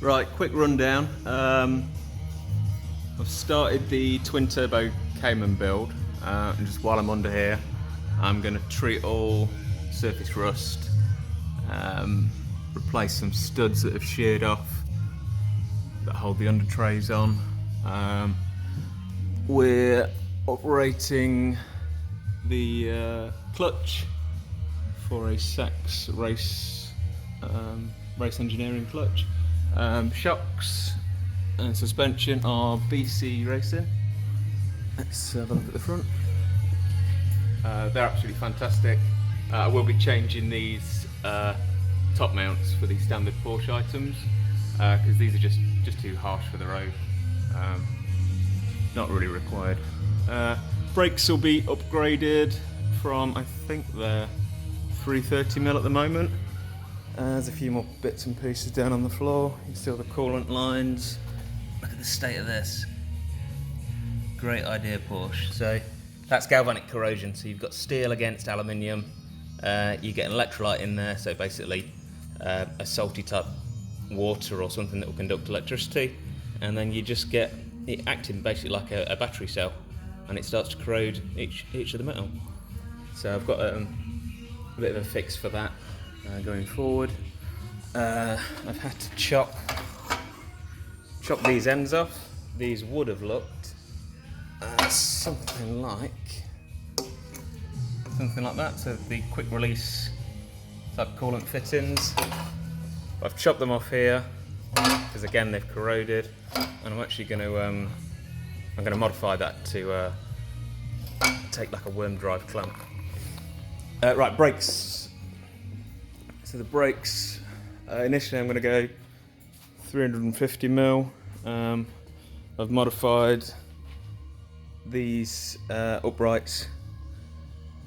Right, quick rundown. I've started the twin turbo Cayman build, and just while I'm under here, I'm going to treat all surface rust, replace some studs that have sheared off that hold the under trays on. We're operating the clutch for a Sachs race engineering clutch. Shocks and suspension are BC Racing. Let's have a look at the front. They're absolutely fantastic. I will be changing these top mounts for the standard Porsche items because these are just too harsh for the road. Not really required. Brakes will be upgraded from, I think they're 330mm at the moment. There's a few more bits and pieces down on the floor. You can see all the coolant lines. Look at the state of this. Great idea, Porsche. So that's galvanic corrosion. So you've got steel against aluminium. You get an electrolyte in there, so basically a salty type water or something that will conduct electricity, and then you just get it acting basically like a battery cell, and it starts to corrode each of the metal. So I've got a bit of a fix for that going forward. I've had to chop these ends off. These would have looked something like that. So the quick release type coolant fittings. I've chopped them off here because again they've corroded, and I'm actually going to modify that to take like a worm drive clamp. Right, brakes. So the brakes, initially I'm going to go 350mm. I've modified these uprights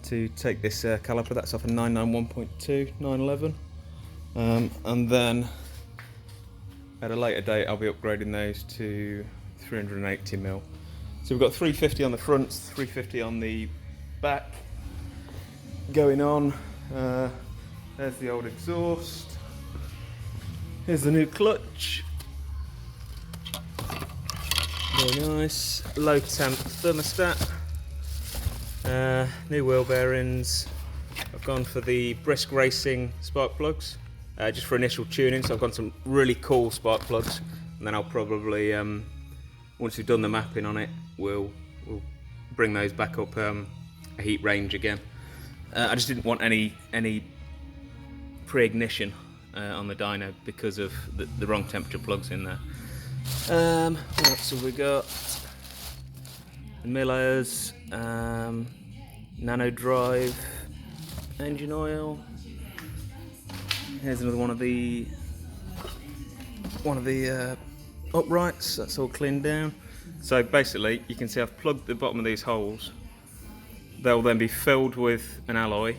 to take this caliper. That's off a 991.2 911, and then at a later date I'll be upgrading those to 380mm. So we've got 350 on the front, 350 on the back going on. There's the old exhaust. Here's the new clutch. Very nice. Low temp thermostat. New wheel bearings. I've gone for the Brisk Racing spark plugs, just for initial tuning. So I've got some really cool spark plugs, and then I'll probably, once we've done the mapping on it, we'll bring those back up a heat range again. I just didn't want any pre-ignition on the dyno because of the wrong temperature plugs in there. What else have we got? The Millers, Nano Drive engine oil. Here's another one of the uprights. That's all cleaned down. So basically, you can see I've plugged the bottom of these holes. They'll then be filled with an alloy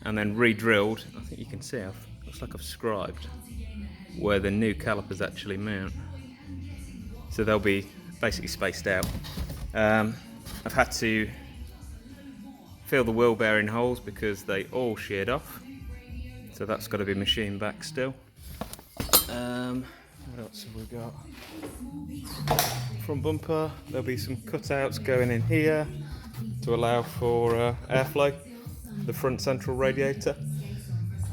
and then re-drilled. I think you can see looks like I've scribed where the new calipers actually mount. So they'll be basically spaced out. I've had to fill the wheel bearing holes because they all sheared off. So that's got to be machined back still. What else have we got? Front bumper, there'll be some cutouts going in here to allow for airflow. The front central radiator,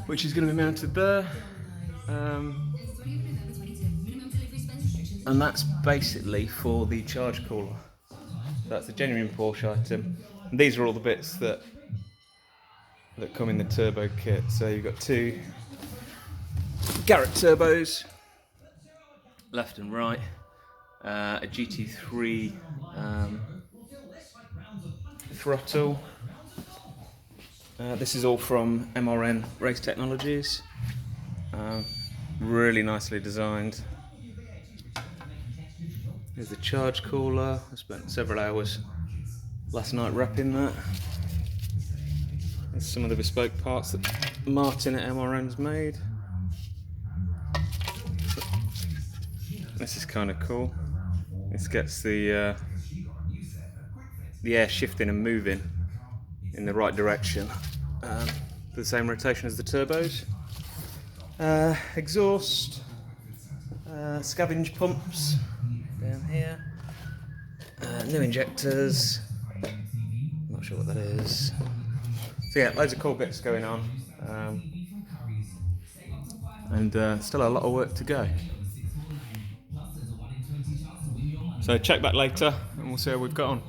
which is going to be mounted there. And that's basically for the charge cooler. So that's a genuine Porsche item. And these are all the bits that come in the turbo kit. So you've got two Garrett turbos, left and right, a GT3 throttle. This is all from MRN Race Technologies. Really nicely designed. Here's the charge cooler. I spent several hours last night wrapping that. There's some of the bespoke parts that Martin at MRN's made. This is kind of cool. This gets the air shifting and moving in the right direction. The same rotation as the turbos. Exhaust. Scavenge pumps down here. New injectors. Not sure what that is. So yeah, loads of cool bits going on. And still a lot of work to go. So check back later and we'll see how we've got on.